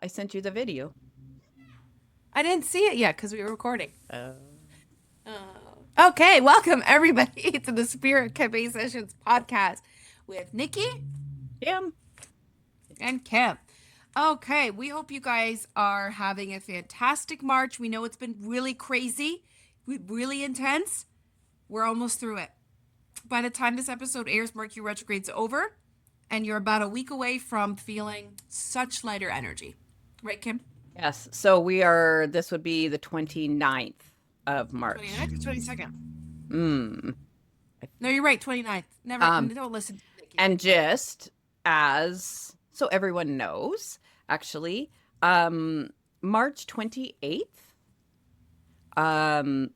I sent you the video. I didn't see it yet because we were recording. Uh, Okay, welcome everybody to the Spirit Café Sessions podcast with Nikki yeah. and Kim. Okay, we hope you guys are having a fantastic March. We know it's been really crazy, really intense. We're almost through it. By the time this episode airs, Mercury retrograde's over, and you're about a week away from feeling such lighter energy. Right, Kim? Yes. So this would be the 29th of March. 29th or 22nd? Mm. No, you're right, 29th. Never, Um, don't listen to Nikki. and just as so everyone knows, actually, um, March 28th, um,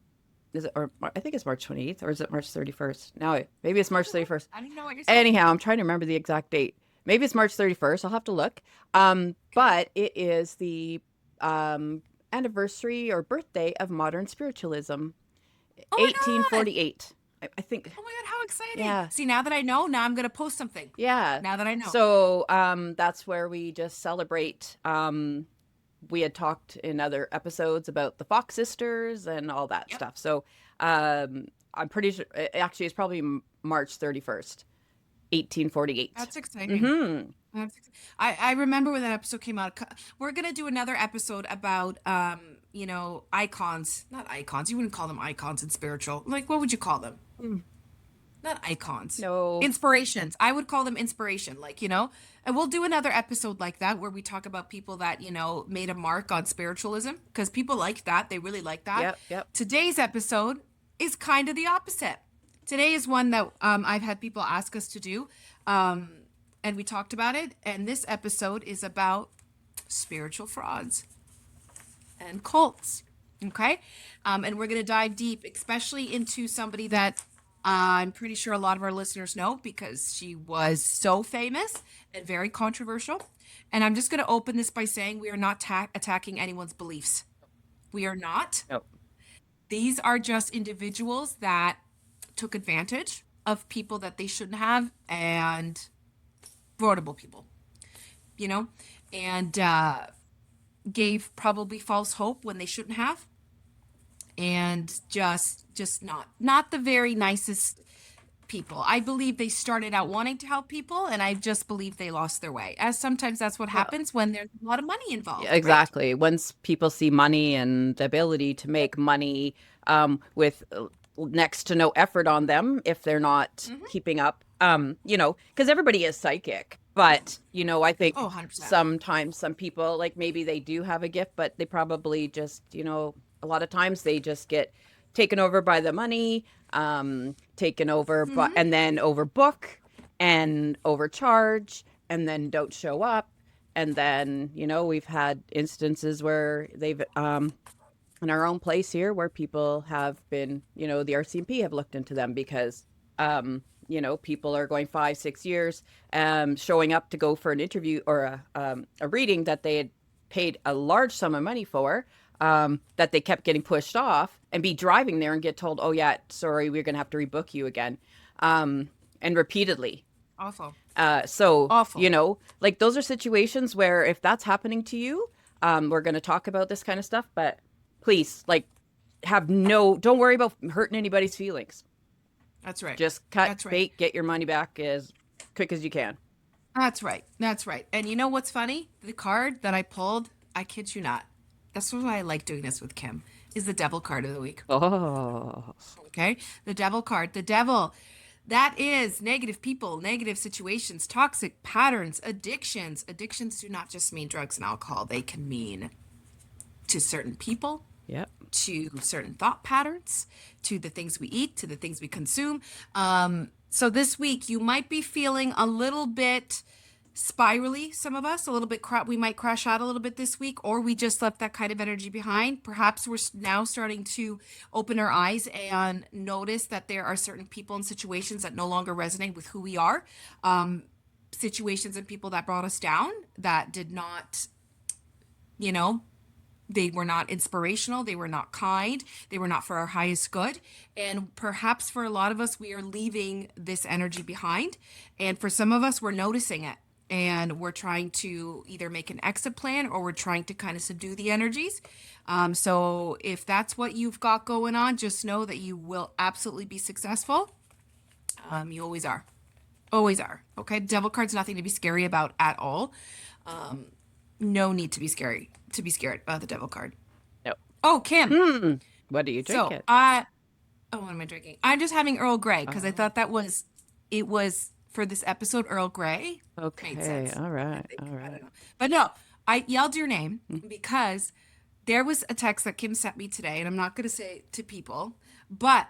is it, or I think it's March 28th, or is it March 31st? No, maybe it's March 31st. I don't even know what you're saying. Anyhow, I'm trying to remember the exact date. Maybe it's March 31st. I'll have to look. Okay. But it is the um, anniversary or birthday of modern spiritualism, Oh my God. 1848. I think. Oh my God, how exciting. Yeah. See, now that I know, now I'm going to post something. Yeah. Now that I know. So that's where we just celebrate. We had talked in other episodes about the Fox sisters and all that Yep. stuff. So I'm pretty sure, actually, it's probably March 31st, 1848. That's exciting. Mm-hmm. I remember when that episode came out. We're going to do another episode about, icons. Not icons. You wouldn't call them icons in spiritual. Like, what would you call them? Not icons. No. Inspirations. I would call them inspiration, and we'll do another episode like that where we talk about people that, made a mark on spiritualism because people like that. They really like that. Yep. Yep. Today's episode is kind of the opposite. Today is one that I've had people ask us to do, and we talked about it. And this episode is about spiritual frauds and cults. Okay. And we're going to dive deep, especially into somebody that I'm pretty sure a lot of our listeners know because she was so famous and very controversial. And I'm just going to open this by saying we are not attacking anyone's beliefs. We are not. Nope. These are just individuals that took advantage of people that they shouldn't have and vulnerable people, you know, and gave probably false hope when they shouldn't have, and just not the very nicest people. I believe they started out wanting to help people, and I just believe they lost their way. As sometimes that's what Well, happens when there's a lot of money yeah, involved, right? exactly. Once people see money and the ability to make money with next to no effort on them, if they're not Hmm. keeping up, because everybody is psychic. But, I think Oh, 100%. sometimes some people, like maybe they do have a gift, but they probably just, a lot of times they just get taken over by the money, taken over, but Hmm. and then overbook and overcharge and then don't show up. And then, we've had instances where they've, in our own place here, where people have been, the RCMP have looked into them because, people are going 5, 6 years, showing up to go for an interview or a reading that they had paid a large sum of money for, that they kept getting pushed off and be driving there and get told, oh, yeah, sorry, we're going to have to rebook you again. And repeatedly. Awful. So, Awful. like those are situations where if that's happening to you, we're going to talk about this kind of stuff, but please, like, don't worry about hurting anybody's feelings. That's right. Just cut That's right. bait, get your money back as quick as you can. That's right. That's right. And you know what's funny? The card that I pulled, I kid you not. That's why I like doing this with Kim, is the devil card of the week. Oh, Okay? The devil card. The devil. That is negative people, negative situations, toxic patterns, addictions. Addictions do not just mean drugs and alcohol. They can mean to certain people, yep. to certain thought patterns, to the things we eat, to the things we consume. So this week you might be feeling a little bit spirally, some of us, a little bit, we might crash out a little bit this week, or we just left that kind of energy behind. Perhaps we're now starting to open our eyes and notice that there are certain people and situations that no longer resonate with who we are. Situations and people that brought us down, that did not, you know, they were not inspirational, they were not kind, they were not for our highest good. And perhaps for a lot of us, we are leaving this energy behind. And for some of us, we're noticing it. and we're trying to either make an exit plan or we're trying to kind of subdue the energies. So if that's what you've got going on, just know that you will absolutely be successful. You always are. Always are. Okay. Devil card's nothing to be scary about at all. No need to be scared about the devil card. No. Oh, Kim. What are you So drinking? oh, what am I drinking? I'm just having Earl Grey because I Oh, thought it was for this episode. Earl Grey made okay. sense. All I right. think. All I right. don't know. But no, I yelled your name Mm. because there was a text that Kim sent me today, and I'm not going to say it to people, but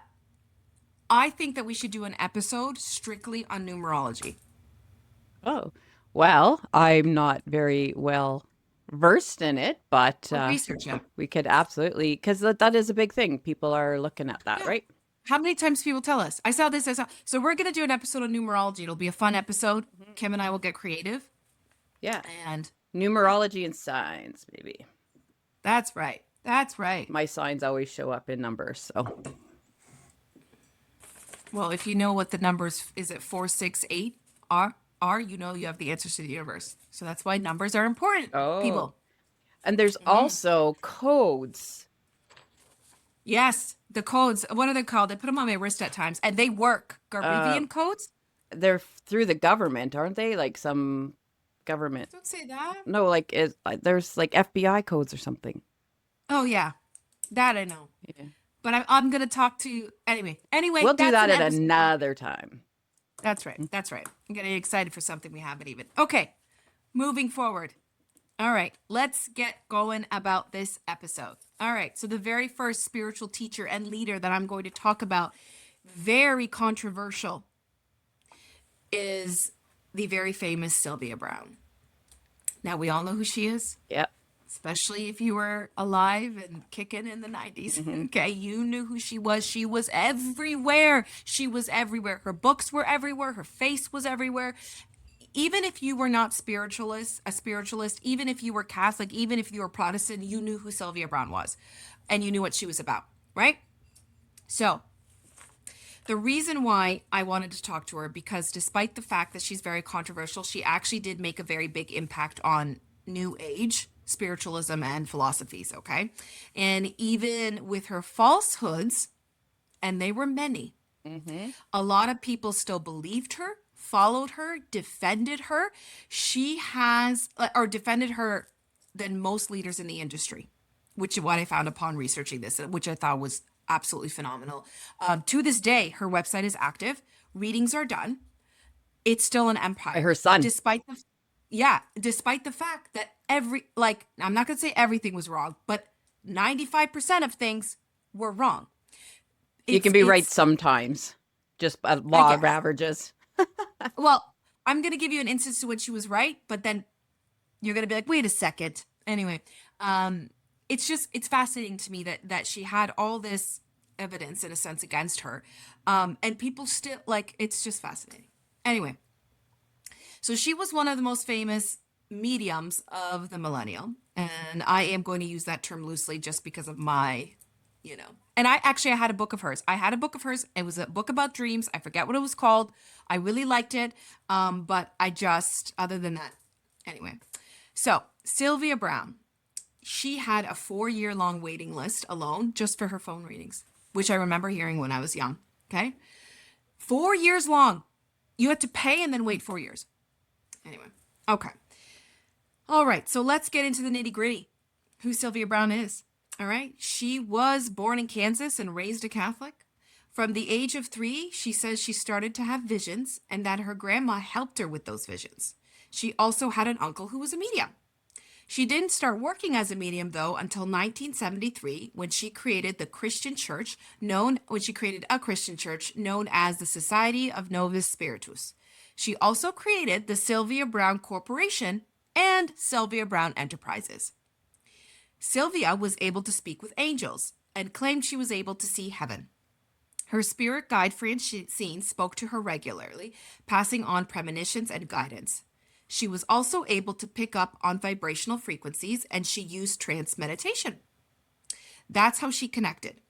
I think that we should do an episode strictly on numerology. Oh, well, I'm not very well versed in it, but Or research it. we could absolutely, because that is a big thing. People are looking at that, Yeah. right? How many times people tell us, I saw this, I saw. So we're going to do an episode on numerology. It'll be a fun episode. Kim and I will get creative. Yeah. And yeah, Numerology and signs, maybe. that's right. That's right. My signs always show up in numbers. So, Well, if you know what the numbers is it 468 are, you know you have the answers to the universe. So that's why numbers are important, oh, people. and there's also codes. Yes, the codes. What are they called? I put them on my wrist at times, and they work. Uh, Garbivian codes. they're through the government, aren't they? Like some government. Don't say that. No, there's like FBI codes or something. Oh yeah, that I know. Yeah. But I'm gonna talk to you anyway. Anyway, We'll do that's that an at episode. another time. That's right. That's right. I'm getting excited for something we haven't even. Okay, moving forward. All right, let's get going about this episode. All right, so the very first spiritual teacher and leader that I'm going to talk about, very controversial, is the very famous Sylvia Browne. Now, we all know who she is, Yep. especially if you were alive and kicking in the 90s. Okay, you knew who she was. She was everywhere. She was everywhere. Her books were everywhere. Her face was everywhere. Even if you were not a spiritualist, even if you were Catholic, even if you were Protestant, you knew who Sylvia Browne was and you knew what she was about, right? So the reason why I wanted to talk to her, because despite the fact that she's very controversial, she actually did make a very big impact on New Age spiritualism and philosophies, okay? And even with her falsehoods, and they were many, a lot of people still believed her, followed her, defended her. She has, or defended her than most leaders in the industry, which is what I found upon researching this, which I thought was absolutely phenomenal. To this day, her website is active. Readings are done. It's still an By empire, her son. despite the fact that I'm not going to say everything was wrong, but 95% of things were wrong. You can be right sometimes, just a I law of guess. averages. Well, I'm going to give you an instance to when she was right, but then you're going to be like, wait a second. Anyway, it's fascinating to me that she had all this evidence in a sense against her. And people still it's just fascinating. Anyway, so she was one of the most famous mediums of the millennial. And I am going to use that term loosely just because of my, and I had a book of hers. It was a book about dreams. I forget what it was called. I really liked it. But other than that, anyway. So Sylvia Browne, she had a 4-year-long waiting list alone just for her phone readings, which I remember hearing when I was young. Okay. 4 years long. You had to pay and then wait 4 years. Anyway. Okay. All right. So let's get into the nitty gritty. Who Sylvia Browne is. All right. She was born in Kansas and raised a Catholic. From the age of 3, she says she started to have visions and that her grandma helped her with those visions. She also had an uncle who was a medium. She didn't start working as a medium, though, until 1973 when she created a Christian church known as the Society of Novus Spiritus. She also created the Sylvia Browne Corporation and Sylvia Browne Enterprises. Sylvia was able to speak with angels and claimed she was able to see heaven. Her spirit guide Francine spoke to her regularly, passing on premonitions and guidance. She was also able to pick up on vibrational frequencies, and she used trance meditation. That's how she connected.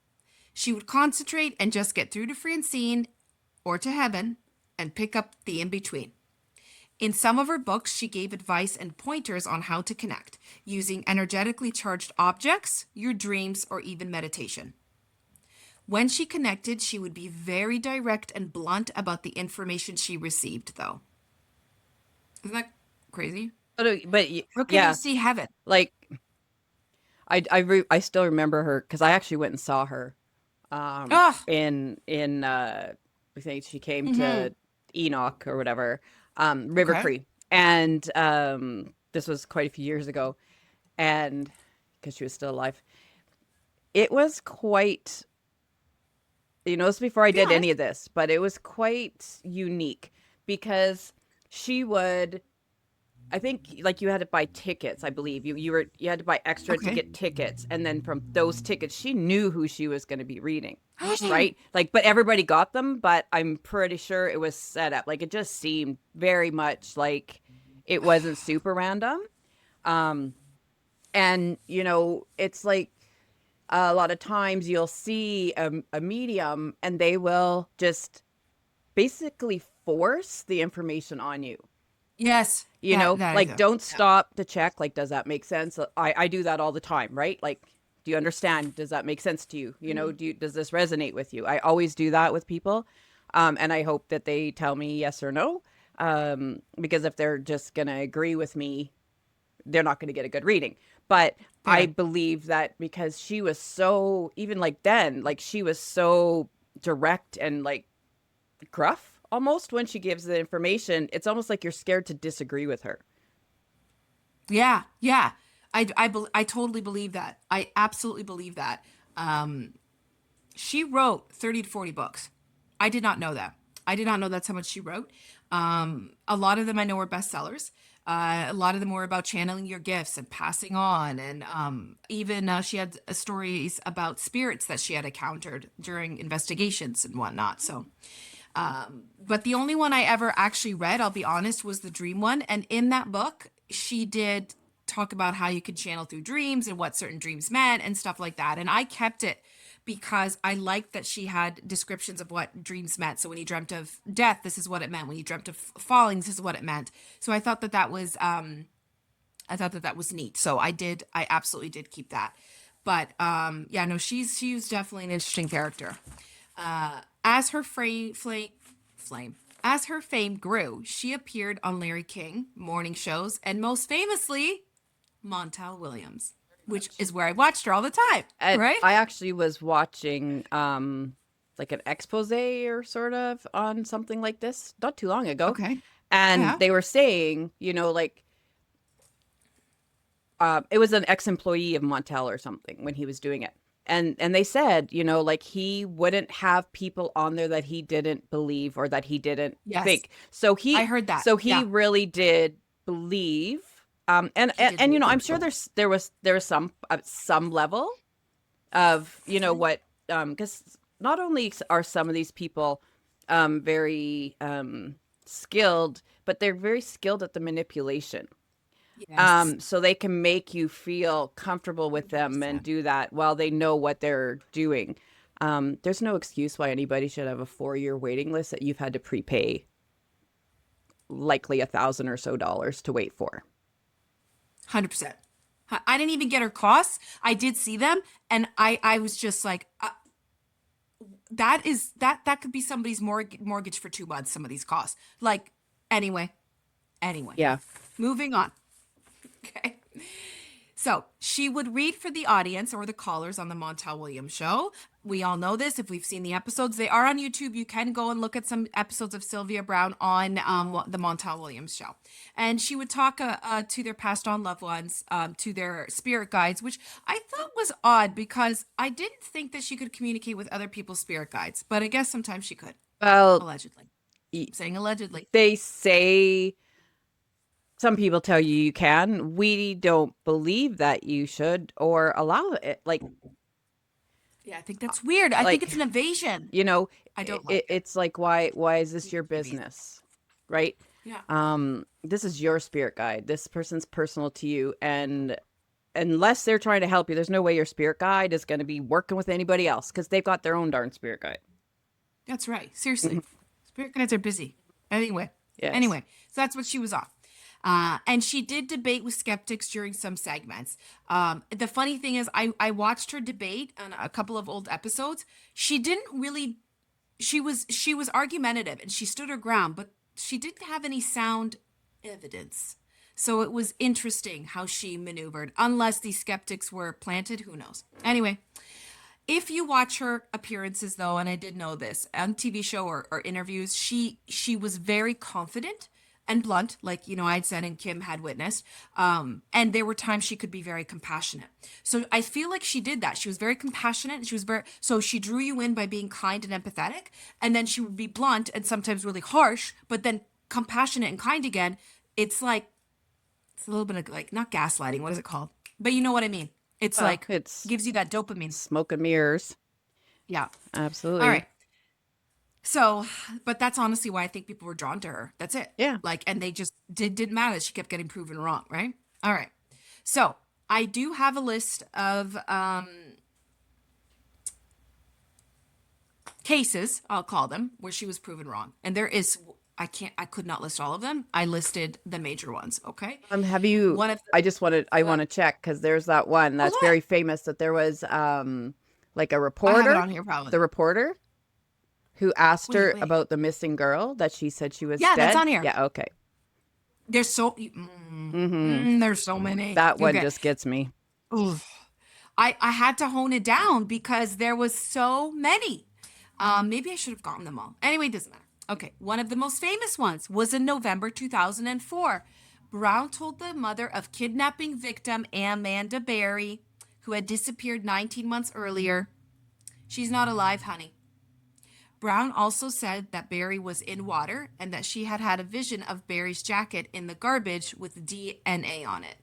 She would concentrate and just get through to Francine or to heaven and pick up the in-between. In some of her books, she gave advice and pointers on how to connect using energetically charged objects, your dreams, or even meditation. When she connected, she would be very direct and blunt about the information she received, though. Isn't that crazy? How can you yeah, see heaven? like I still remember her because I actually went and saw her Oh, in I think she came mm-hmm. to Enoch or whatever, River Okay. Cree. And this was quite a few years ago, and because she was still alive. It was quite, this was before I Be did any honest. of this, but it was quite unique because she would, I think, like, you had to buy tickets, I believe. You had to buy extra to Okay. get tickets, and then from those tickets she knew who she was going to be reading, right? Like, but everybody got them, but I'm pretty sure it was set up. Like, it just seemed very much like it wasn't super random. Um and it's like a lot of times you'll see a medium and they will just basically force the information on you. Yes, that I Like, do. don't Yeah. stop to check, like, does that make sense? I do that all the time, right? Like, do you understand? Does that make sense to you? Mhm. Does this resonate with you? I always do that with people. And I hope that they tell me yes or no. Because if they're just gonna agree with me, they're not going to get a good reading. But I Fair. believe that because she was so, even like then, like, she was so direct and like gruff almost when she gives the information. It's almost like you're scared to disagree with her. Yeah, yeah. I totally believe that. I absolutely believe that. Um, she wrote 30 to 40 books. I did not know that. I did not know that's how much she wrote. A lot of them I know were bestsellers. A lot of them were about channeling your gifts and passing on. And even she had stories about spirits that she had encountered during investigations and whatnot. So, but the only one I ever actually read, I'll be honest, was the dream one. And in that book, she did talk about how you could channel through dreams and what certain dreams meant and stuff like that. And I kept it because I liked that she had descriptions of what dreams meant. So when you dreamt of death, this is what it meant. When you dreamt of falling, this is what it meant. So I thought that that was neat. So I absolutely did keep that. But yeah, no, she's definitely an interesting character. As her flame, as her fame grew, she appeared on Larry King morning shows and most famously Montel Williams, which is where I watched her all the time, And right? I actually was watching like an expose or sort of on something like this not too long ago. Okay. And Yeah. they were saying, like, it was an ex-employee of Montel or something when he was doing it. And they said, like, he wouldn't have people on there that he didn't believe or that he didn't Yes. think. So I he heard that. so he Yeah. really did believe. He did believe. I'm sure there was some level of, what, because not only are some of these people very skilled, but they're very skilled at the manipulation. Yes. So they can make you feel comfortable with them and 100%. do that while they know what they're doing. There's no excuse why anybody should have a 4-year waiting list that you've had to prepay likely $1,000 or so to wait for. 100%. I didn't even get her costs. I did see them and I was just like that could be somebody's mortgage for 2 months some of these costs. Like anyway, anyway. Yeah. Moving on. Okay. So she would read for the audience or the callers on the Montel Williams show. We all know this if we've seen the episodes. They are on YouTube. You can go and look at some episodes of Sylvia Browne on the Montel Williams show. And she would talk to their passed on loved ones, to their spirit guides, which I thought was odd because I didn't think that she could communicate with other people's spirit guides. But I guess sometimes she could, Well, allegedly. y- I'm saying allegedly. they say some people tell you you can. We don't believe that you should or allow it. Yeah, I think that's weird. I think Like, it's an invasion. you know, I don't it, like it. it's like, why is I this think your it's an invasion. business? Right? Yeah. This is your spirit guide. This person's personal to you, and unless they're trying to help you, there's no way your spirit guide is going to be working with anybody else because they've got their own darn spirit guide. That's right. Seriously. Spirit guides are busy. Anyway. Yes. Anyway, so that's what she was on. And she did debate with skeptics during some segments. The funny thing is, I watched her debate on a couple of old episodes. She didn't really. She was argumentative and she stood her ground, but she didn't have any sound evidence. So it was interesting how she maneuvered. Unless these skeptics were planted, who knows? Anyway, if you watch her appearances though, and I did know this on TV show or interviews, she was very confident and blunt, like I'd said and Kim had witnessed. And there were times she could be very compassionate. So I feel like she did that. She was very compassionate and so she drew you in by being kind and empathetic, and then she would be blunt and sometimes really harsh, but then compassionate and kind again. It's like it's a little bit of like not gaslighting, what is it called? But you know what I mean. It's Well, like it's gives you that dopamine. smoke and mirrors. Yeah. All Absolutely. right. So, but that's honestly why I think people were drawn to her. That's it. Yeah. Like, and they just didn't matter. She kept getting proven wrong, right? All right. So I do have a list of cases, I'll call them, where she was proven wrong. And I could not list all of them. I listed the major ones. Okay. Have you, One of I just wanted, I the, want to check because there's that one oh, that's go ahead. very famous that there was like a I have it reporter, on here probably. the reporter who asked Wait, her wait. about the missing girl that she said she was Yeah, that's dead. on here. Yeah, okay. There's so many. That one Okay. just gets me. Oof. I had to hone it down because there was so many. Maybe I should have gotten them all. Anyway, it doesn't matter. Okay, one of the most famous ones was in November 2004. Brown told the mother of kidnapping victim Amanda Berry, who had disappeared 19 months earlier, "She's not alive, honey." Brown also said that Berry was in water and that she had had a vision of Berry's jacket in the garbage with DNA on it.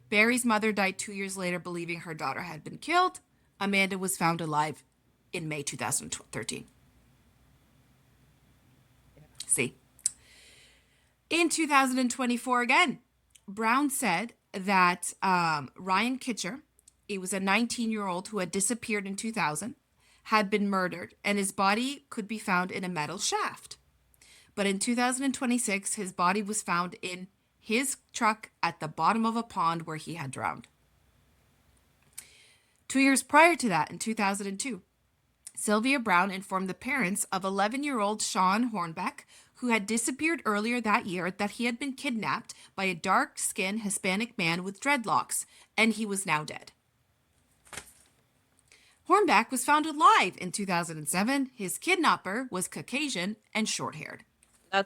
Berry's mother died 2 years later, believing her daughter had been killed. Amanda was found alive in May 2013. See. In 2024 again, Brown said that Ryan Kitcher, he was a 19-year-old who had disappeared in 2000, had been murdered, and his body could be found in a metal shaft. But in 2026, his body was found in his truck at the bottom of a pond where he had drowned. 2 years prior to that, in 2002, Sylvia Browne informed the parents of 11-year-old Sean Hornbeck, who had disappeared earlier that year, that he had been kidnapped by a dark-skinned Hispanic man with dreadlocks, and he was now dead. Hornbeck was found alive in 2007. His kidnapper was Caucasian and short-haired.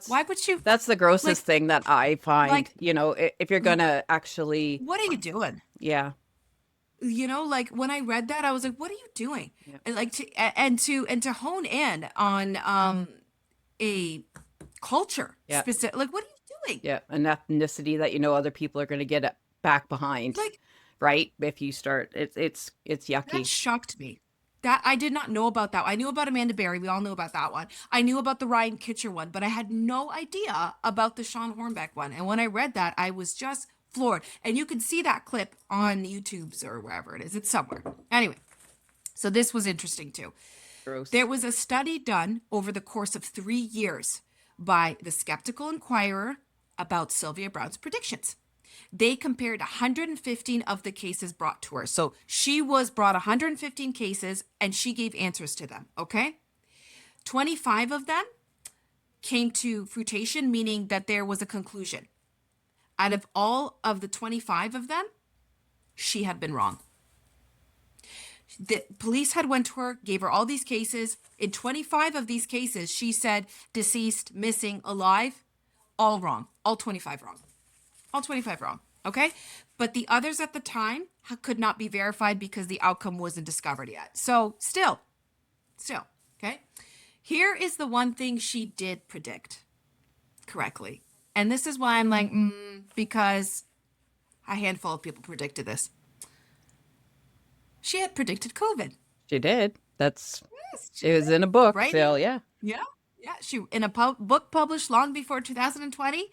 Why would you? That's the grossest thing that I find, like, if you're gonna actually, what are you doing? yeah. Like when I read that, I was like, what are you doing? Yeah. And like to hone in on a culture Yeah. specific, like, what are you doing? Yeah, an ethnicity that other people are going to get back behind, Like, right? If you start, it's that yucky. shocked me. That I did not know about that. I knew about Amanda Berry. We all know about that one. I knew about the Ryan Kitcher one, but I had no idea about the Sean Hornbeck one. And when I read that, I was just floored. And you can see that clip on YouTube's or wherever it is. It's somewhere. Anyway, so this was interesting too. Gross. There was a study done over the course of 3 years by the Skeptical Inquirer about Sylvia Browne's predictions. They compared 115 of the cases brought to her. So she was brought 115 cases and she gave answers to them, okay? 25 of them came to fruition, meaning that there was a conclusion. Out of all of the 25 of them, she had been wrong. The police had went to her, gave her all these cases. In 25 of these cases, she said deceased, missing, alive, all wrong. All 25 wrong. All 25 wrong, okay? But the others at the time could not be verified because the outcome wasn't discovered yet. So still, okay? Here is the one thing she did predict correctly. And this is why I'm like, because a handful of people predicted this. She had predicted COVID. She did. Yes, It was in a book, right? so yeah. Yeah. She in a book published long before 2020.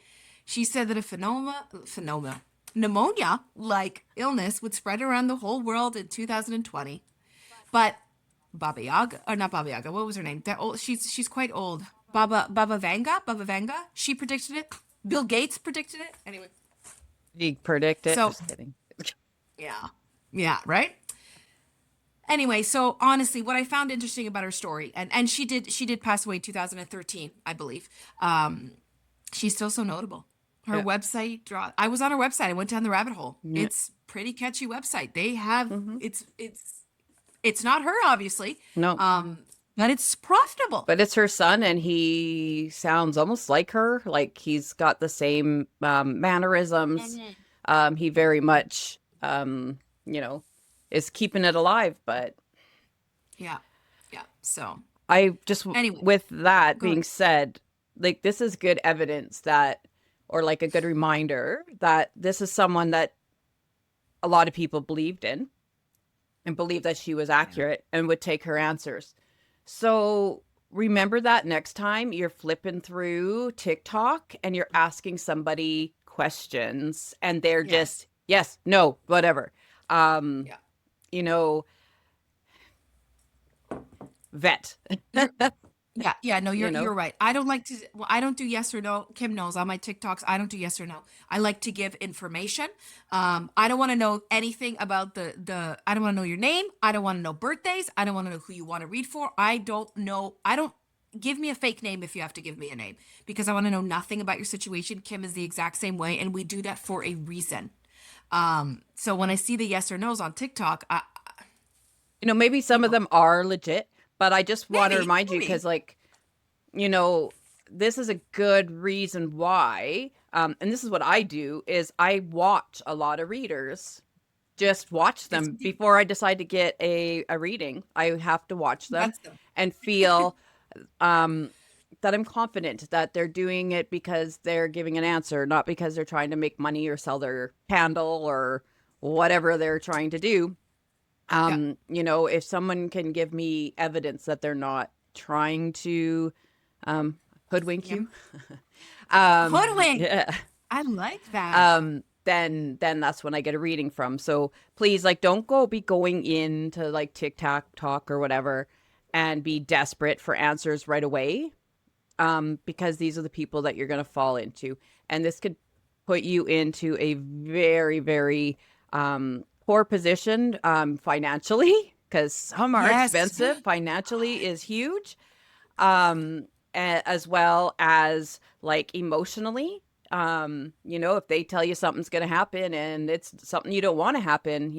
She said that a pneumonia-like illness would spread around the whole world in 2020. But Baba Yaga, or not Baba Yaga, what was her name? That old, she's quite old. Baba Vanga. She predicted it. Bill Gates predicted it. Anyway, You predict it? so Just kidding. yeah, yeah, right. Anyway, so honestly, what I found interesting about her story, and she did pass away in 2013, I believe. Um, she's still so notable. Her Yeah. website draw. I was on her website. I went down the rabbit hole. Yeah. It's pretty catchy website. They have Hmm. it's not her obviously, No, but it's profitable. but it's her son, and he sounds almost like her. Like he's got the same mannerisms. Mhm. He very much, you know, is keeping it alive. But Yeah, yeah. So I just, anyway, with that go ahead. being said, like this is good evidence that, or like a good reminder that this is someone that a lot of people believed in and believed that she was Yeah. accurate and would take her answers. So remember that next time you're flipping through TikTok and you're asking somebody questions and they're Yes. just, yes, no, whatever. Um, Yeah. you know, vet, You're Yeah, yeah, no, you you're know, right. I don't like to well, I don't do yes or no. Kim knows on my TikToks, I don't do yes or no. I like to give information. I don't want to know anything about the I don't want to know your name. I don't want to know birthdays. I don't want to know who you want to read for. I don't know. I don't give me a fake name if you have to give me a name because I want to know nothing about your situation. Kim is the exact same way and we do that for a reason. So when I see the yes or no's on TikTok, maybe you some of know, them are legit, but I just want to maybe, remind you because, maybe. like, you know, this is a good reason why. And this is what I do is I watch a lot of readers, just watch It's them before I decide to get a reading. I have to watch them that's them. and feel um, that I'm confident that they're doing it because they're giving an answer, not because they're trying to make money or sell their candle or whatever they're trying to do. Yeah. If someone can give me evidence that they're not trying to um, hoodwink you, Scam. Hoodwink. yeah, I like that. then that's when I get a reading from. So please, like, don't be going into like TikTok talk or whatever and be desperate for answers right away. Because these are the people that you're going to fall into, and this could put you into a very, very poor position financially, because some are Yes. expensive. Financially is huge, as well as like emotionally. If they tell you something's going to happen and it's something you don't want to happen,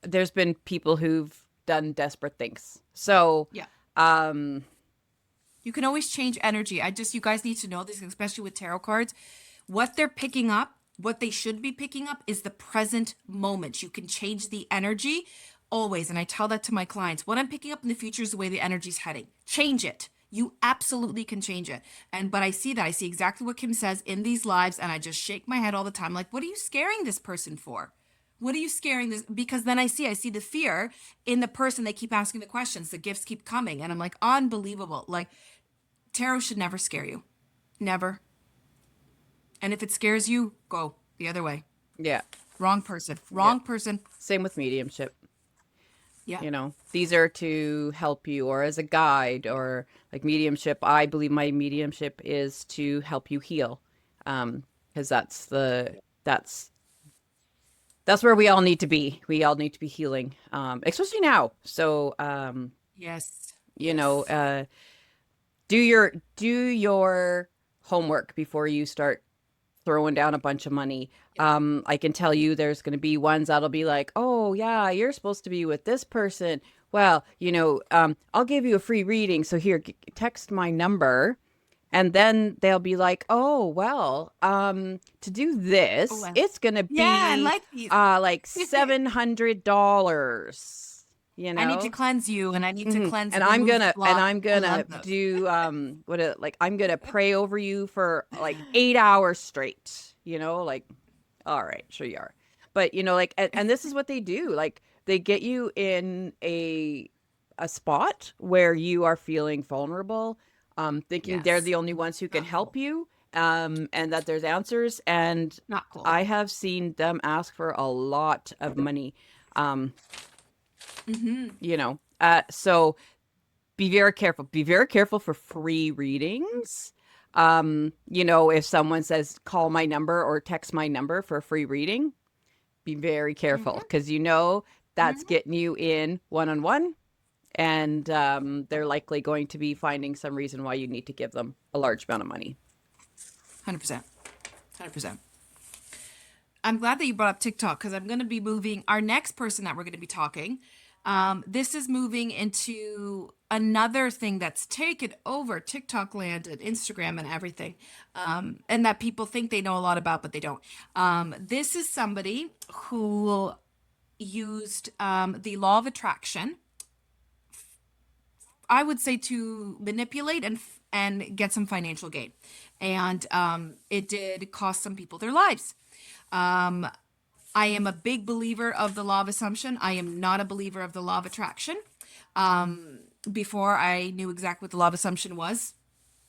there's been people who've done desperate things. So, Yeah. um, You can always change energy. You guys need to know this, especially with tarot cards. What they're picking up, what they should be picking up is the present moment. You can change the energy always. And I tell that to my clients. What I'm picking up in the future is the way the energy's heading. Change it. You absolutely can change it. But I see that. I see exactly what Kim says in these lives, and I just shake my head all the time. Like, what are you scaring this person for? What are you scaring this? Because then I see the fear in the person. They keep asking the questions. The gifts keep coming. And I'm like, unbelievable. Like, tarot should never scare you. Never. And if it scares you, go the other way. yeah. Wrong person. Yeah. Wrong person. Same with mediumship. Yeah. These are to help you or as a guide, Yeah. or like mediumship. I believe my mediumship is to help you heal. Because that's that's where we all need to be. We all need to be healing. Especially now. So, Yes. you know, Yes. uh, do your homework before you start throwing down a bunch of money. Yeah. I can tell you there's going to be ones that'll be like, oh, yeah, you're supposed to be with this person. Well, I'll give you a free reading. So here, text my number. And then they'll be like, oh, well, to do Oh, this, well. it's going to Yeah, I be like these. like $700, you I need to know? cleanse you and I need to Mhm. cleanse, And I'm remove gonna and block. I'm I gonna love those. do I'm gonna pray over you for like 8 hours straight. Like, all right, sure you are. But like, and this is what they do. Like, they get you in a spot where you are feeling vulnerable, thinking they're Yes. the only ones who can Not help cool. you, and that there's answers. And Not cool. I have seen them ask for a lot of money. Um, Mm-hmm. so Be very careful. Be very careful for free readings. If someone says call my number or text my number for a free reading, be very careful Mm-hmm. because that's getting you in one on one, and they're likely going to be finding some reason why you need to give them a large amount of money. 100%. 100%. I'm glad that you brought up TikTok because I'm going to be moving our next person that we're going to be talking. This is moving into another thing that's taken over TikTok land and Instagram and everything, and that people think they know a lot about, but they don't. This is somebody who used the law of attraction, I would say, to manipulate and get some financial gain, and it did cost some people their lives. Um, I am a big believer of the law of assumption. I am not a believer of the law of attraction. Before I knew exactly what the law of assumption was,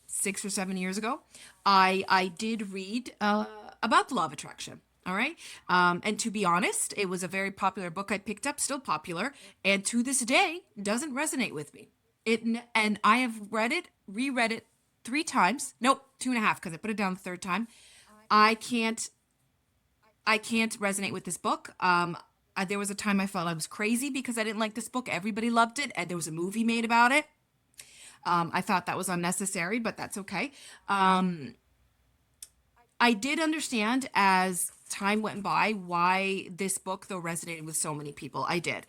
6 or 7 years ago, I did read about the law of attraction. All right. And to be honest, it was a very popular book I picked up, still popular, and to this day doesn't resonate with me. And I have read it, reread it 3 times. Nope, 2.5 because I put it down the third time. I can't I can't resonate with this book. There was a time I felt I was crazy because I didn't like this book. Everybody loved it, and there was a movie made about it. I thought that was unnecessary, but that's okay. Um, I did understand as time went by why this book, though, resonated with so many people. I did.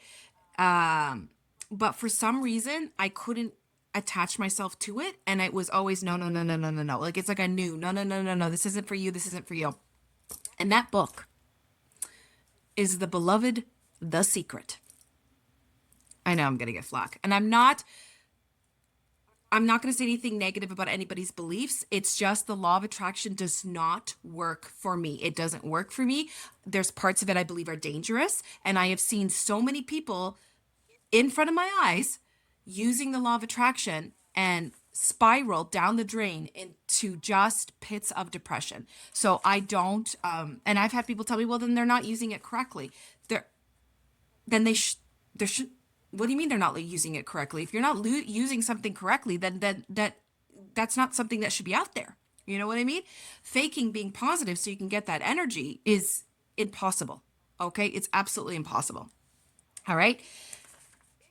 Um, but for some reason, I couldn't attach myself to it. And it was always, no, no, no, no, no, no, no. Like, it's like I knew, no, no, no, no, no, this isn't for you. This isn't for you. And that book is the beloved The Secret. I know I'm going to get flack. And I'm not going to say anything negative about anybody's beliefs. It's just the law of attraction does not work for me. It doesn't work for me. There's parts of it I believe are dangerous. And I have seen so many people in front of my eyes using the law of attraction and spiral down the drain into just pits of depression. So I don't, and I've had people tell me, well, then they're not using it correctly. They're, then there should, what do you mean they're not using it correctly? If you're not using something correctly, then that's not something that should be out there. You know what I mean? Faking being positive so you can get that energy is impossible. Okay? It's absolutely impossible. All right?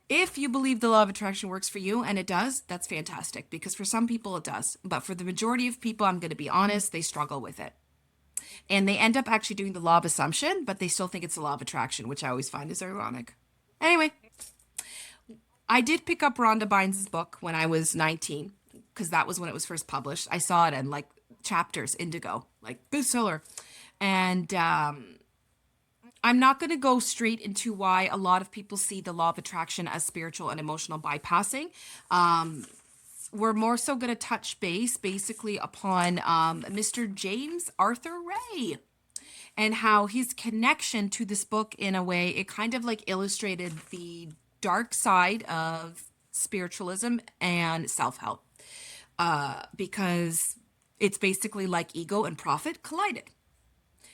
If you believe the law of attraction works for you, and it does, that's fantastic because for some people it does. But for the majority of people, I'm going to be honest, they struggle with it. And they end up actually doing the law of assumption, but they still think it's the law of attraction, which I always find is ironic. Anyway, I did pick up Rhonda Bynes' book when I was 19 because that was when it was first published. I saw it in like chapters, Indigo, like bestseller. And I'm not going to go straight into why a lot of people see the law of attraction as spiritual and emotional bypassing. We're more so going to touch base basically upon Mr. James Arthur Ray and how his connection to this book, in a way, it kind of like illustrated the dark side of spiritualism and self-help, because it's basically like ego and profit collided.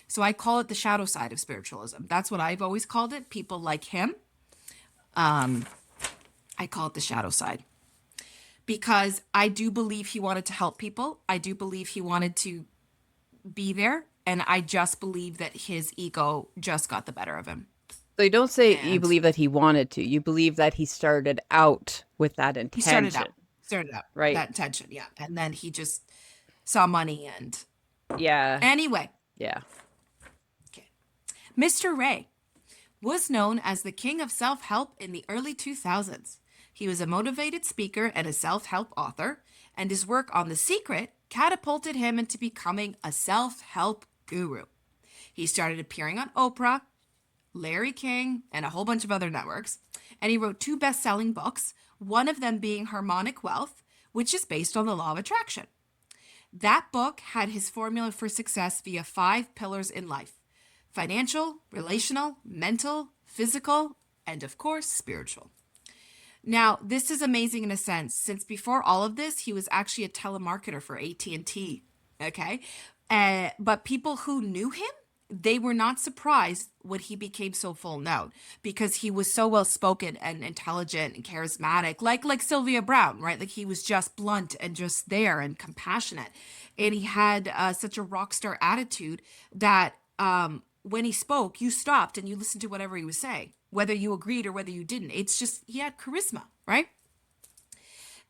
So I call it the shadow side of spiritualism. That's what I've always called it. People like him, I call it the shadow side because I do believe he wanted to help people. I do believe he wanted to be there. And I just believe that his ego just got the better of him. So you don't say you And believe that he wanted to. You believe that he started out with that he intention, started out right? that intention. Yeah. And then he just saw money. And Yeah. anyway, Yeah. okay. Mr. Ray was known as the king of self-help in the early 2000s. He was a motivated speaker and a self-help author, and his work on The Secret catapulted him into becoming a self-help guru. He started appearing on Oprah, Larry King, and a whole bunch of other networks, and he wrote 2 best-selling books, one of them being Harmonic Wealth, which is based on the law of attraction. That book had his formula for success via 5 pillars in life: financial, relational, mental, physical, and of course, spiritual. Now, this is amazing in a sense, since before all of this, he was actually a telemarketer for AT&T, okay? But people who knew him they were not surprised when he became so full known because he was so well spoken and intelligent and charismatic, like Sylvia Browne, right? Like he was just blunt and just there and compassionate, and he had such a rock star attitude that when he spoke, you stopped and you listened to whatever he was saying, whether you agreed or whether you didn't. It's just he had charisma, right?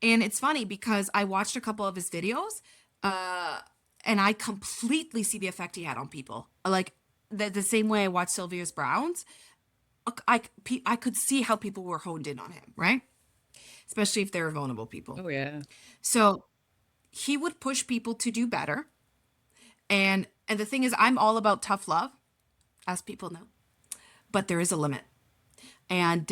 And it's funny because I watched a couple of his videos, uh, and I completely see the effect he had on people. Like the same way I watched Sylvia's Browns, I could see how people were honed in on him, right? Especially if they were vulnerable people. Oh yeah. So he would push people to do better. And the thing is, I'm all about tough love, as people know, but there is a limit. And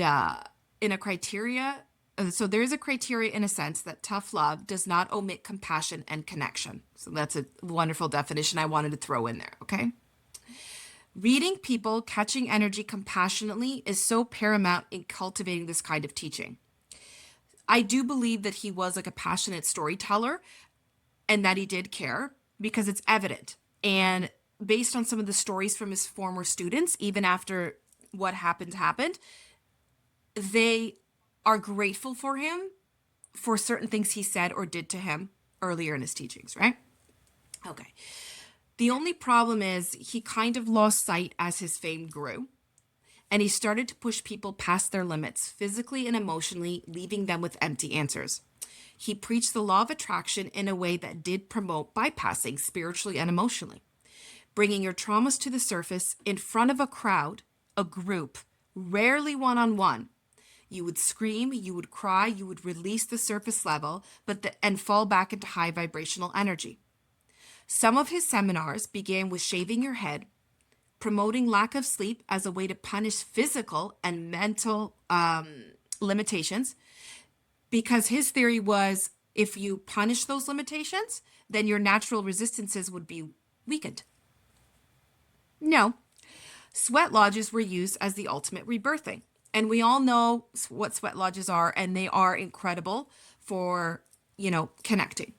in a criteria, so there is a criteria in a sense that tough love does not omit compassion and connection. So that's a wonderful definition I wanted to throw in there, okay? Reading people, catching energy compassionately is so paramount in cultivating this kind of teaching. I do believe that he was like a passionate storyteller and that he did care because it's evident. And based on some of the stories from his former students, even after what happened, they are grateful for him for certain things he said or did to him earlier in his teachings, right? Okay. The only problem is he kind of lost sight as his fame grew, and he started to push people past their limits, physically and emotionally, leaving them with empty answers. He preached the law of attraction in a way that did promote bypassing spiritually and emotionally, bringing your traumas to the surface in front of a crowd, a group, rarely one-on-one. You would scream, you would cry, you would release the surface level, and fall back into high vibrational energy. Some of his seminars began with shaving your head, promoting lack of sleep as a way to punish physical and mental limitations, because his theory was if you punish those limitations, then your natural resistances would be weakened. No, sweat lodges were used as the ultimate rebirthing. And we all know what sweat lodges are, and they are incredible for, connecting.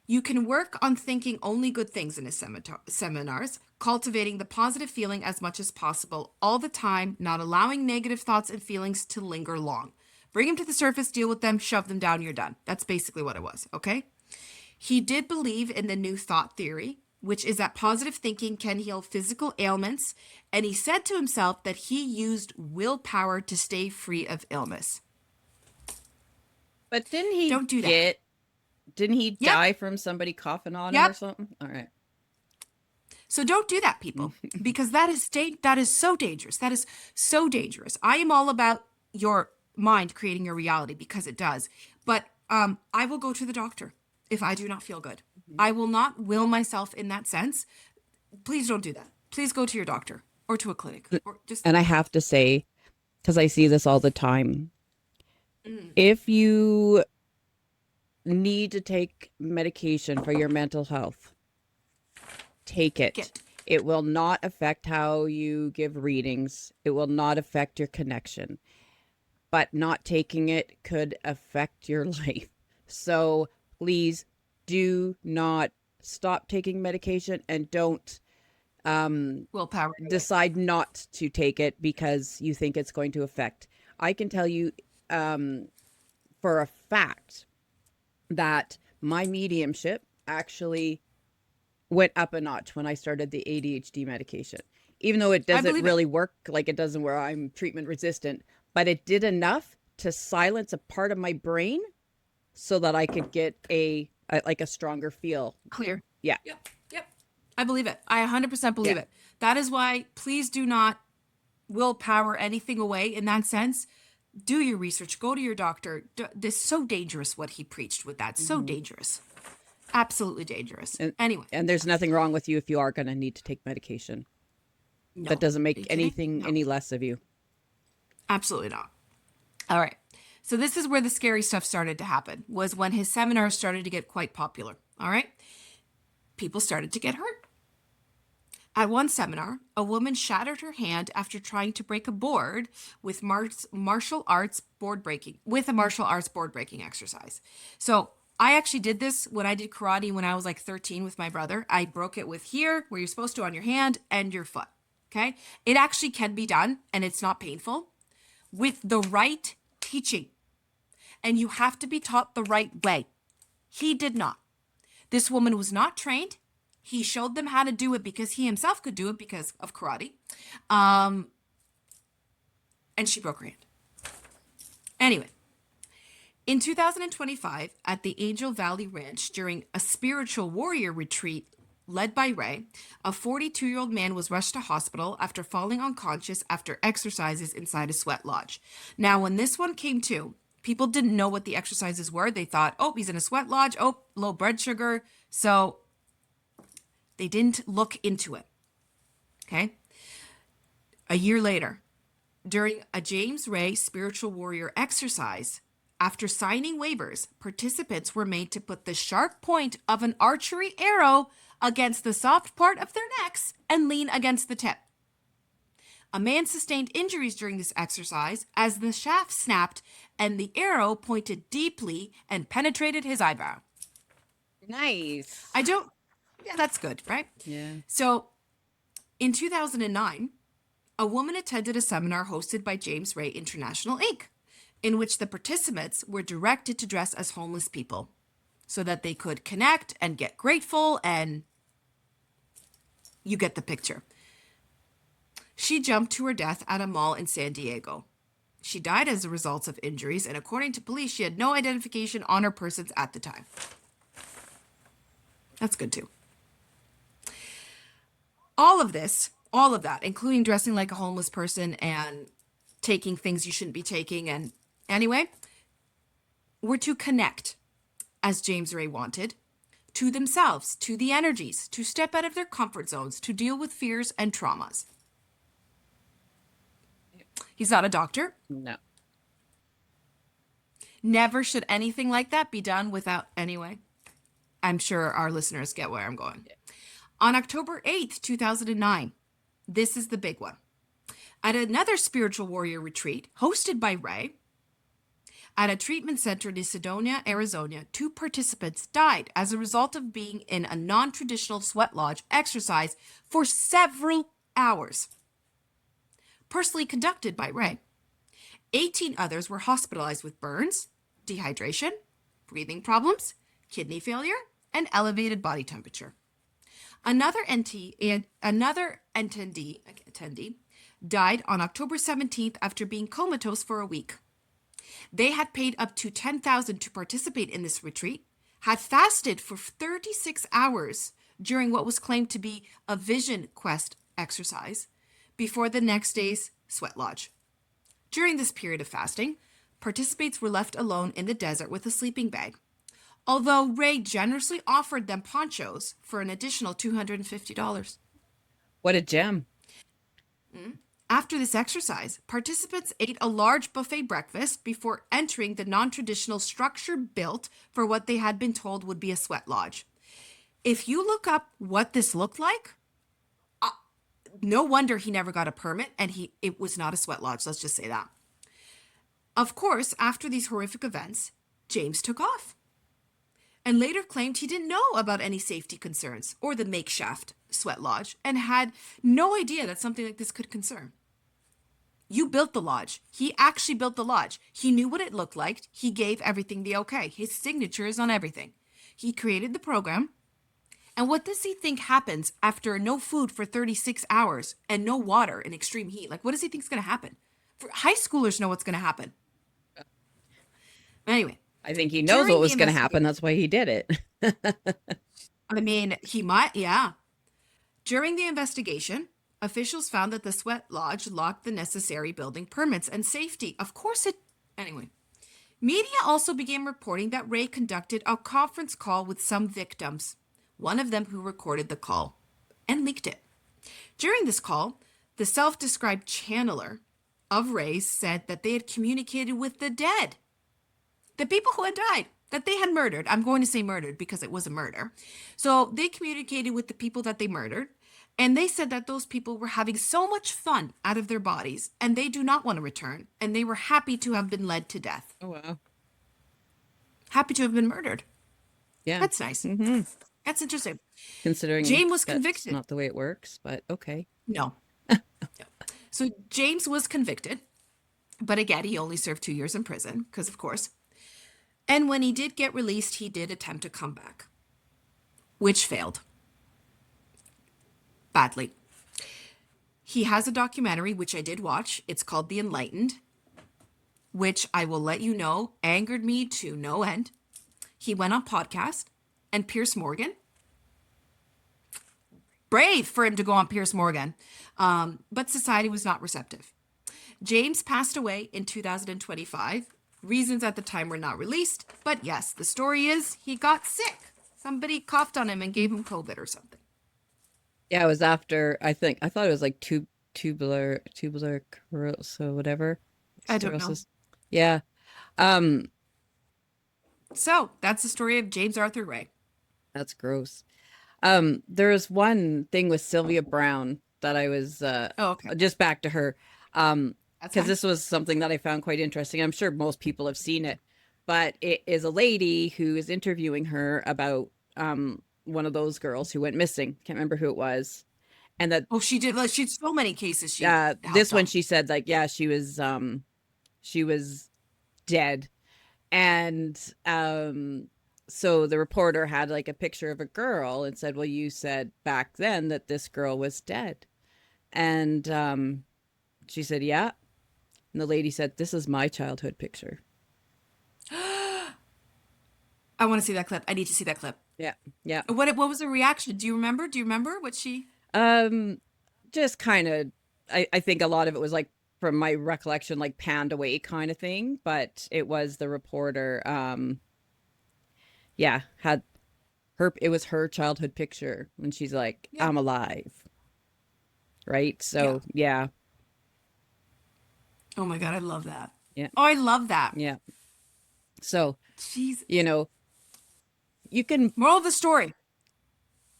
You can work on thinking only good things in his seminars, cultivating the positive feeling as much as possible all the time, not allowing negative thoughts and feelings to linger long. Bring them to the surface, deal with them, shove them down, you're done. That's basically what it was, okay? He did believe in the new thought theory, which is that positive thinking can heal physical ailments, and he said to himself that he used willpower to stay free of illness. But didn't he Don't do that. didn't he Yep. die from somebody coughing on him or Yep. something? All right. So don't do that, people, because that is so dangerous. That is so dangerous. I am all about your mind creating your reality because it does. But I will go to the doctor if I do not feel good. I will not will myself in that sense. Please don't do that. Please go to your doctor or to a clinic or just. And I have to say, because I see this all the time, if you need to take medication for your mental health, take it. Get. It will not affect how you give readings. It will not affect your connection. But not taking it could affect your life. So please do not stop taking medication, and don't Willpower. decide not to take it because you think it's going to affect. I can tell you for a fact that my mediumship actually went up a notch when I started the ADHD medication. Even though it doesn't really work like it doesn't where I'm treatment resistant, but it did enough to silence a part of my brain so that I could get a stronger feel. Clear. Yeah. Yep. I believe it. I 100% believe it. That is why please do not willpower anything away in that sense. Do your research. Go to your doctor. This is so dangerous what he preached with that. So dangerous. Absolutely dangerous. Anyway. And there's nothing wrong with you if you are going to need to take medication. No. That doesn't make Are you kidding? anything No. any less of you. Absolutely not. All right. So this is where the scary stuff started to happen, was when his seminars started to get quite popular. All right. People started to get hurt. At one seminar, a woman shattered her hand after trying to break a board with a martial arts board breaking exercise. So I actually did this when I did karate when I was like 13 with my brother. I broke it with here, where you're supposed to on your hand and your foot. Okay. It actually can be done and it's not painful with the right teaching. And you have to be taught the right way. He did not. This woman was not trained. He showed them how to do it because he himself could do it because of karate. And she broke her hand. Anyway, in 2025, at the Angel Valley Ranch, during a spiritual warrior retreat led by Ray, a 42-year-old man was rushed to hospital after falling unconscious after exercises inside a sweat lodge. Now, when this one came to, people didn't know what the exercises were. They thought, oh, he's in a sweat lodge. Oh, low blood sugar. So they didn't look into it. Okay. A year later, during a James Ray spiritual warrior exercise, after signing waivers, participants were made to put the sharp point of an archery arrow against the soft part of their necks and lean against the tip. A man sustained injuries during this exercise as the shaft snapped and the arrow pointed deeply and penetrated his eyebrow. Nice. Yeah, that's good, right? Yeah. So in 2009, a woman attended a seminar hosted by James Ray International Inc., in which the participants were directed to dress as homeless people so that they could connect and get grateful, and you get the picture. She jumped to her death at a mall in San Diego. She died as a result of injuries, and according to police, she had no identification on her persons at the time. That's good too. All of that, including dressing like a homeless person and taking things you shouldn't be taking, and anyway, were to connect, as James Ray wanted, to themselves, to the energies, to step out of their comfort zones, to deal with fears and traumas. He's not a doctor. No. Never should anything like that be done without, anyway. I'm sure our listeners get where I'm going. On October 8th, 2009, this is the big one. At another spiritual warrior retreat hosted by Ray, at a treatment center in Sedona, Arizona, 2 participants died as a result of being in a non-traditional sweat lodge exercise for several hours. Personally conducted by Ray. 18 others were hospitalized with burns, dehydration, breathing problems, kidney failure, and elevated body temperature. Another attendee died on October 17th after being comatose for a week. They had paid up to $10,000 to participate in this retreat, had fasted for 36 hours during what was claimed to be a vision quest exercise before the next day's sweat lodge. During this period of fasting, participants were left alone in the desert with a sleeping bag, although Ray generously offered them ponchos for an additional $250. What a gem. After this exercise, participants ate a large buffet breakfast before entering the non-traditional structure built for what they had been told would be a sweat lodge. If you look up what this looked like, no wonder he never got a permit, and it was not a sweat lodge, let's just say that. Of course, after these horrific events, James took off and later claimed he didn't know about any safety concerns or the makeshift sweat lodge and had no idea that something like this could concern. You built the lodge. He actually built the lodge. He knew what it looked like. He gave everything the okay. His signature is on everything. He created the program. And what does he think happens after no food for 36 hours and no water in extreme heat? Like, what does he think is going to happen? For high schoolers know what's going to happen. Anyway. I think he knows what was going to happen. That's why he did it. I mean, he might, yeah. During the investigation, officials found that the sweat lodge lacked the necessary building permits and safety. Of course anyway. Media also began reporting that Ray conducted a conference call with some victims, one of them who recorded the call and leaked it. During this call, the self-described channeler of Ray's said that they had communicated with the dead, the people who had died, that they had murdered. I'm going to say murdered because it was a murder. So they communicated with the people that they murdered, and they said that those people were having so much fun out of their bodies, and they do not want to return, and they were happy to have been led to death. Oh, wow. Happy to have been murdered. Yeah. That's nice. Hmm. That's interesting. Considering James was that's convicted. not the way it works, but okay. No. So James was convicted, but again, he only served 2 years in prison because, of course. And when he did get released, he did attempt to come back, which failed badly. He has a documentary, which I did watch. It's called The Enlightened, which I will let you know angered me to no end. He went on podcast, and Pierce Morgan, brave for him to go on Pierce Morgan, but society was not receptive. James passed away in 2025. Reasons at the time were not released, but yes, the story is he got sick. Somebody coughed on him and gave him COVID or something. Yeah, it was after I thought it was like tubular so whatever. I don't know. Sclerosis. Yeah. Um, So that's the story of James Arthur Ray. that's gross. There was one thing with Sylvia Browne that I was Oh, okay. just back to her. That's Because fine. this was something that I found quite interesting. I'm sure most people have seen it, but it is a lady who is interviewing her about one of those girls who went missing. Can't remember who it was. And that Oh, she did. Like, she had so many cases she this helped one on. she said like yeah, she was dead. And so the reporter had like a picture of a girl and said, "Well, you said back then that this girl was dead." And she said, "Yeah." And the lady said, "This is my childhood picture." I want to see that clip. I need to see that clip. Yeah. Yeah. What was the reaction? Do you remember? Do you remember what she? Um, just kind of, I think a lot of it was like from my recollection, like panned away kind of thing, but it was the reporter, yeah, had it was her childhood picture when she's like, Yeah. "I'm alive." Right. Yeah. So, yeah. Oh my God, I love that. Yeah. Oh, I love that. Yeah. So, Jeez. you know, you can Moral of the story: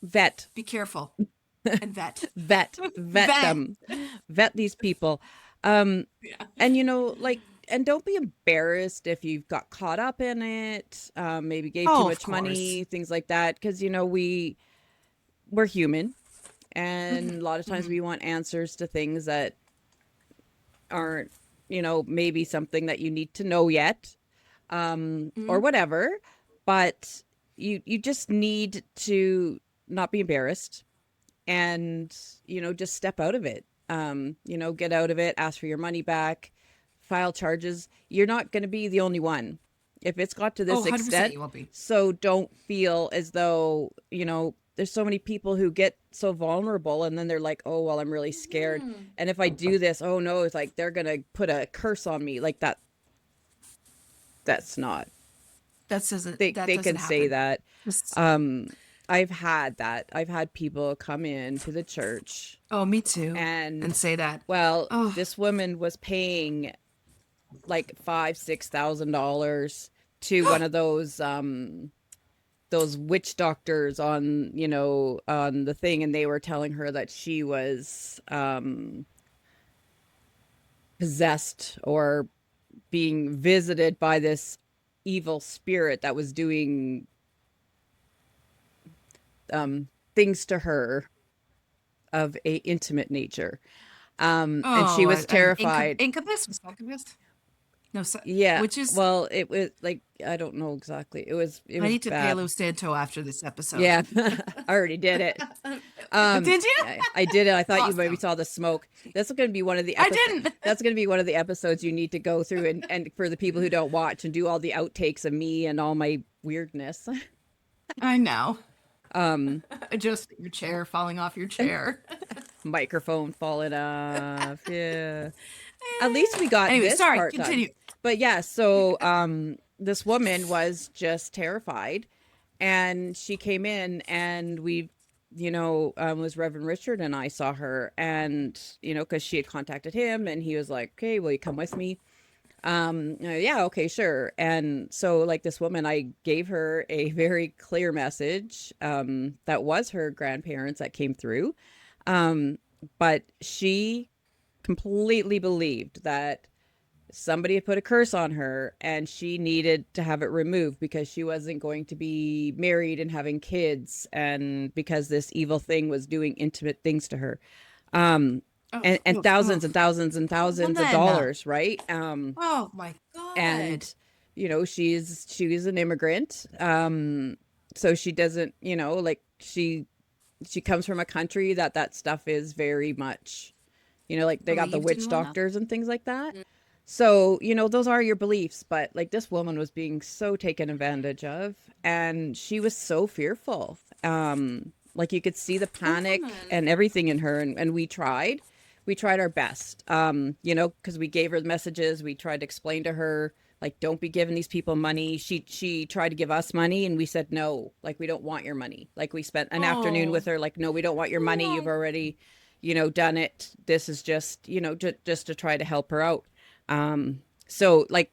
vet, be careful and vet. vet Vet. them, vet these people. Um, Yeah. and like, and don't be embarrassed if you've got caught up in it, maybe gave too Oh, of much course. money, things like that, because we're human, and a lot of times we want answers to things that aren't, maybe something that you need to know yet, or whatever. But you just need to not be embarrassed and just step out of it, get out of it, ask for your money back, file charges. You're not going to be the only one if it's got to Oh, this 100% extent. you will be. So don't feel as though there's so many people who get so vulnerable and then they're like, "Oh well, I'm really scared, and if I do this, oh no, it's like they're gonna put a curse on me." Like that's not, That they doesn't can say happen. that. Just- um I've had that. I've had people come in to the church oh, me too. and, And say that. well, Oh, this woman was paying like $5,000-6,000 to one of those witch doctors on on the thing, and they were telling her that she was possessed or being visited by this evil spirit that was doing things to her of a intimate nature. And she oh, was an terrified. incubus? Was that incubus? No, so, Yeah. which is, Well, it was like, I don't know exactly. It I was need to pay bad. Palo Santo after this episode. Yeah. I already did it. Did you? I did it. I thought you maybe Awesome. saw the smoke. That's going to be one of the I didn't. that's going to be one of the episodes you need to go through, and for the people who don't watch, and do all the outtakes of me and all my weirdness. I know. Um Just your chair falling off your chair. Microphone falling off. Yeah. At least we got Anyway, this sorry, part done. continue. But yeah, so this woman was just terrified, and she came in, and we was Reverend Richard and I saw her, and because she had contacted him, and he was like, "Okay, will you come with me?" Yeah, okay, sure. And so, like, this woman, I gave her a very clear message, that was her grandparents that came through, um but she completely believed that somebody had put a curse on her and she needed to have it removed because she wasn't going to be married and having kids, and because this evil thing was doing intimate things to her. Um Oh, and oof, thousands and oof. thousands and thousands of Woman. dollars, right? Oh my God. And she's an immigrant. So she doesn't, like she comes from a country that stuff is very much, like they got the Believed witch in whatnot. doctors and things like that. So, those are your beliefs, but like this woman was being so taken advantage of, and she was so fearful. Like you could see the Poor panic woman. and everything in her, and we tried our best. Because we gave her the messages, we tried to explain to her, like, don't be giving these people money. She tried to give us money, and we said no, like we don't want your money. Like we spent an afternoon Oh. with her, like, no, we don't want your money. You've Oh. already, done it. This is just, just to try to help her out. So like,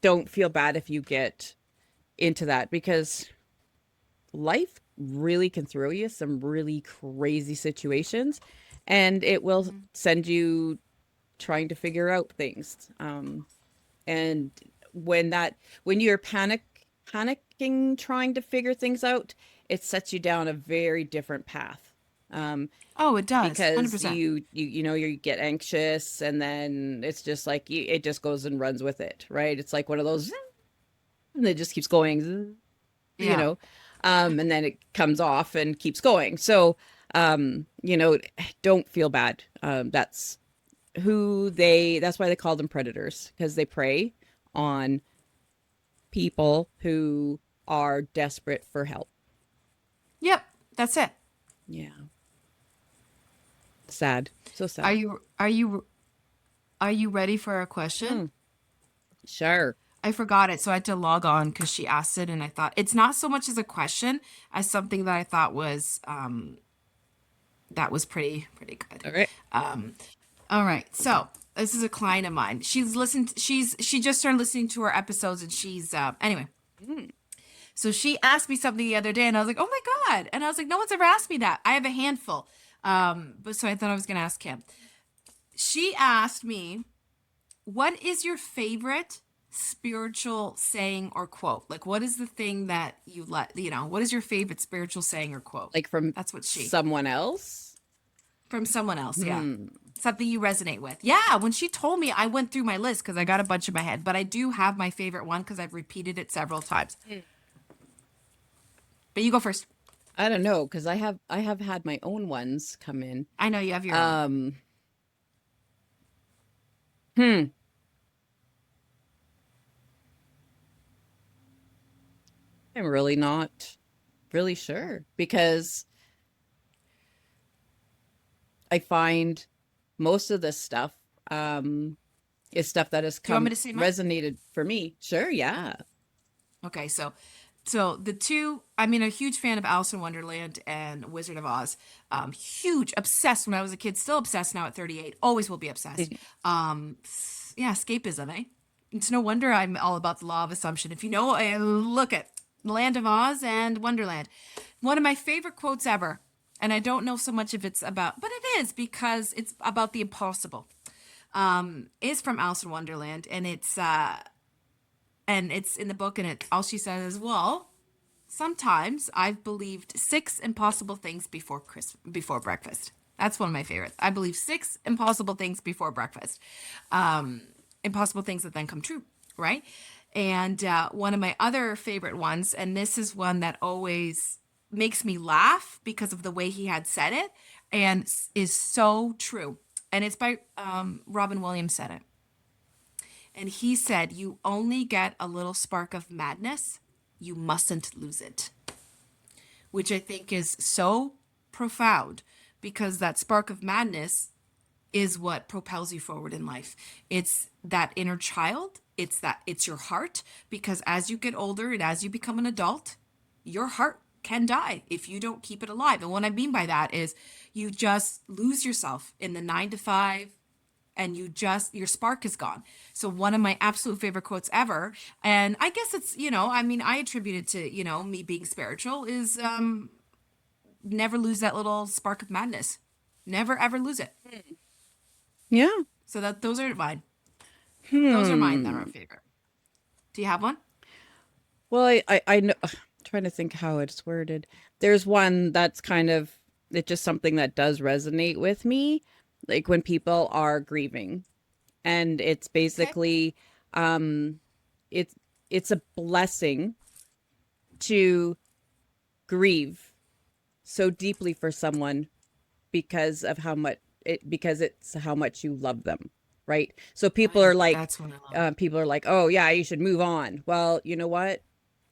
don't feel bad if you get into that, because life really can throw you some really crazy situations, and it will Mhm. send you trying to figure out things. And when you're panicking trying to figure things out, it sets you down a very different path. Um, Oh, it does. because 100%. you get anxious, and then it's just like it just goes and runs with it, right? It's like one of those, and it just keeps going, you Yeah. know and then it comes off and keeps going. So don't feel bad. That's why they call them predators, because they prey on people who are desperate for help. Yep. That's it. Yeah. Sad. So Are sad. you are you are you ready for a question? Hmm. Sure. I forgot it, so I had to log on because she asked it, and I thought it's not so much as a question as something that I thought was that was pretty good. All right. Um, all right, so this is a client of mine. She just started listening to our episodes, and she's anyway. Mm. So she asked me something the other day, and I was like, "Oh my God!" And I was like, "No one's ever asked me that. I have a handful." But so I thought I was gonna ask him. She asked me, what is your favorite spiritual saying or quote? Like, what is the thing that what is your favorite spiritual saying or quote? Like from That's what someone else? from someone else. Yeah. Hmm. Something you resonate with. Yeah. When she told me, I went through my list because I got a bunch in my head, but I do have my favorite one because I've repeated it several times. But you go first. I don't know, because I have had my own ones come in. I know you have your own. Um, hmm. I'm really not really sure, because I find most of this stuff is stuff that has Do you want me come to say mine? resonated for me. Sure, yeah. Okay, so the two, I mean, a huge fan of Alice in Wonderland and Wizard of Oz. Huge, obsessed when I was a kid, still obsessed now at 38, always will be obsessed. Yeah, escapism, eh? It's no wonder I'm all about the law of assumption. If you know, look at Land of Oz and Wonderland. One of my favorite quotes ever, and I don't know so much if it's about, but it is because it's about the impossible. Is from Alice in Wonderland, and it's in the book, and it all she says is, well, sometimes I've believed six impossible things before breakfast. That's one of my favorites. I believe six impossible things before breakfast. Impossible things that then come true, right? And one of my other favorite ones, and this is one that always makes me laugh because of the way he had said it, and is so true. And it's by Robin Williams said it. And he said, "You only get a little spark of madness. You mustn't lose it." Which I think is so profound because that spark of madness is what propels you forward in life. It's that inner child, it's your heart, because as you get older and as you become an adult, your heart can die if you don't keep it alive. And what I mean by that is you just lose yourself in the 9 to 5, and your spark is gone. So one of my absolute favorite quotes ever, and I guess it's, I mean, I attribute it to, me being spiritual, is never lose that little spark of madness. Never ever lose it. Yeah. So that those are mine. Those are mine that are Hmm. favorite. Do you have one? Well, I know, trying to think how it's worded. There's one that's kind of, it's just something that does resonate with me, like when people are grieving. And it's Okay. basically, um, it's it's a blessing to grieve so deeply for someone because of how much because it's how much you love them, right? So That's what I love. people are like, oh yeah, you should move on. Well, you know what?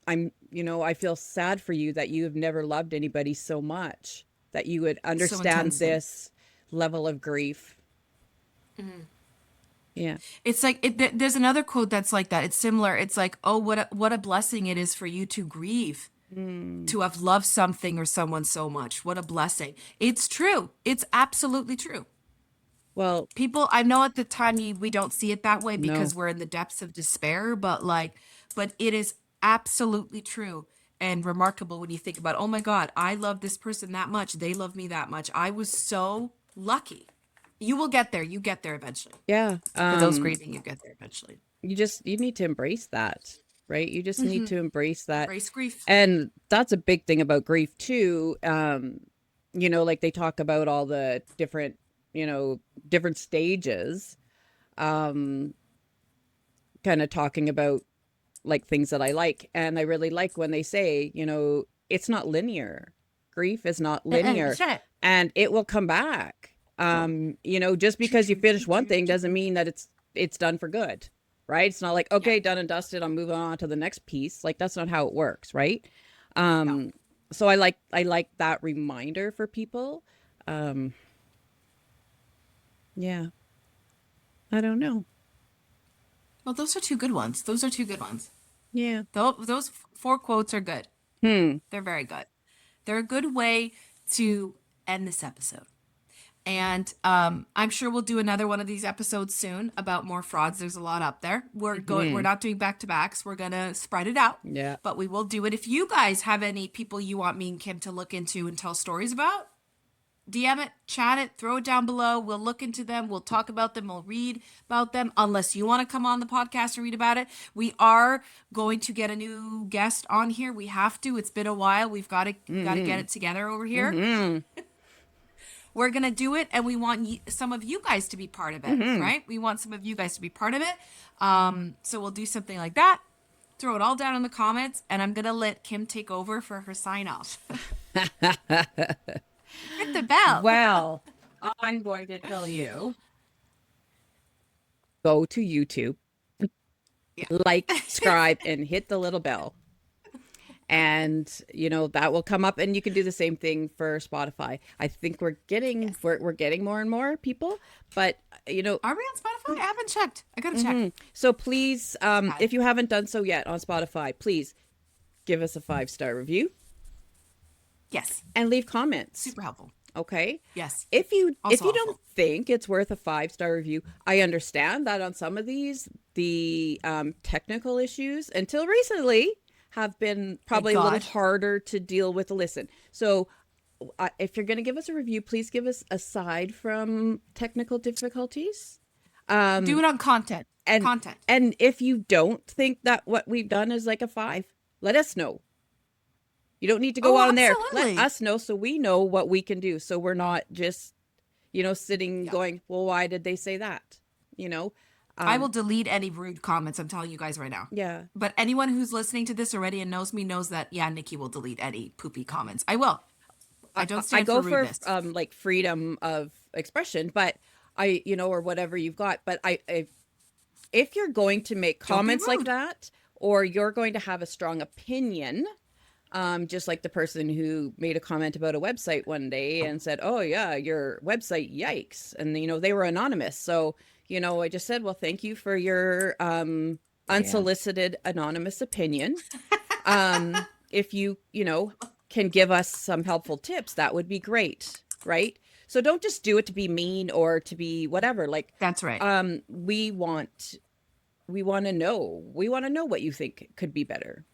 I feel sad for you that you have never loved anybody so much that you would So understand intensely. this level of grief. Yeah. It's like there's another quote that's like that. It's similar. It's like, oh, what a blessing it is for you to grieve, Mm. to have loved something or someone so much. What a blessing. It's true. It's absolutely true. Well, People, I know at the time we don't see it that way no. because we're in the depths of despair, but like, but it is absolutely true and remarkable when you think about, oh my God, I love this person that much. They love me that much. I was so lucky. You will get there. You get there eventually. Yeah. For those grieving, you get there eventually. You need to embrace that, right? You just need to embrace that. Embrace grief. And that's a big thing about grief too. Like they talk about all the different, different stages, um, kind of talking about like things that I like. And I really like when they say, it's not linear. Grief is not linear Shut it. and it will come back. Just because you finish one thing doesn't mean that it's done for good, right? It's not like, Yeah. okay, done and dusted, I'm moving on to the next piece. Like that's not how it works, right? No. Um, so I like that reminder for people. Um, yeah, I don't know. Well, those are two good ones. Those are two good ones. Yeah. Those four quotes are good. Hmm. They're very good. They're a good way to end this episode. And I'm sure we'll do another one of these episodes soon about more frauds. There's a lot up there. We're Hmm. not doing back to backs. We're gonna spread it out, Yeah. but we will do it. If you guys have any people you want me and Kim to look into and tell stories about, DM it, chat it, throw it down below. We'll look into them. We'll talk about them. We'll read about them. Unless you want to come on the podcast and read about it, we are going to get a new guest on here. We have to. It's been a while. We got to get Hmm. it together over here. Hmm. We're gonna do it, and we want some of you guys to be part of it, Hmm. right? We want some of you guys to be part of it. So we'll do something like that. Throw it all down in the comments, and I'm gonna let Kim take over for her sign off. Hit the bell. Well, I'm going to tell you, go to YouTube, Yeah. like, subscribe, and hit the little bell. And that will come up, and you can do the same thing for Spotify. I think we're getting Yes. we're, we're getting more and more people, but Are we on Spotify? I haven't checked. I gotta check. mhm. So please, Okay. if you haven't done so yet on Spotify, please give us a 5-star review Yes. and leave comments. Super helpful. Okay. Yes. If Also you don't helpful. think it's worth a 5-star review, I understand that on some of these the technical issues until recently have been Thank probably a little God. harder to deal with. Listen, so if you're going to give us a review, please give us aside from technical difficulties. Do Um, it on content. and Content. and if you don't think that what we've done is like a 5, let us know. You don't need to go Oh, on there. Let absolutely. us know so we know what we can do. So we're not just, sitting Yeah. going, well, why did they say that? You know? I will Um, delete any rude comments. I'm telling you guys right now. yeah. But anyone who's listening to this already and knows me knows that, yeah, Nikki will delete any poopy comments. I will. I don't I stand for go for rudeness. like freedom of expression, but or whatever you've got. But if you're going to make Don't be comments like rude. that, or you're going to have a strong opinion, just like the person who made a comment about a website one day and said, "Oh yeah, your website, yikes!" And they were anonymous. So I just said, "Well, thank you for your Yeah. unsolicited anonymous opinion. If you can give us some helpful tips, that would be great, right? So don't just do it to be mean or to be whatever. Like, That's right. we want to know what you think could be better."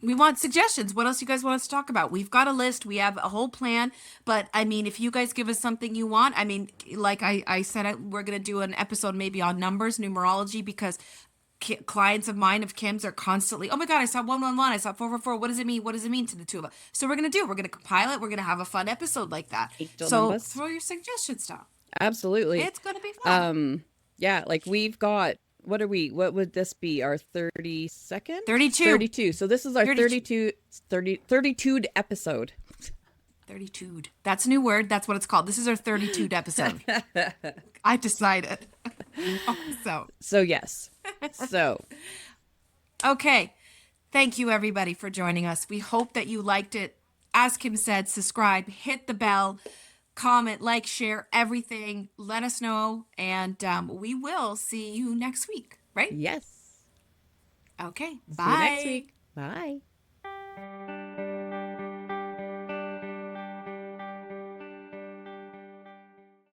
We want suggestions. What else you guys want us to talk about? We've got a list. We have a whole plan. But I mean, if you guys give us something you want, I mean, like I said, we're going to do an episode maybe on numbers, numerology, because clients of mine, of Kim's, are constantly, oh my God, I saw 111. I saw 444. What does it mean? What does it mean to the two of us? So we're going to compile it. We're going to have a fun episode like that. Angel So numbers. throw your suggestions down. Absolutely. It's going to be fun. Yeah, like we've got, what would this be? Our 32nd? 32. 32. So this is our 32. 32'd episode. 32. That's a new word. That's what it's called. This is our 32 episode. I decided. So yes. So. Okay. Thank you, everybody, for joining us. We hope that you liked it. As Kim said, subscribe, hit the bell, comment, like, share, everything. Let us know. And we will see you next week, right? Yes. Okay. See Bye. you next week. Bye.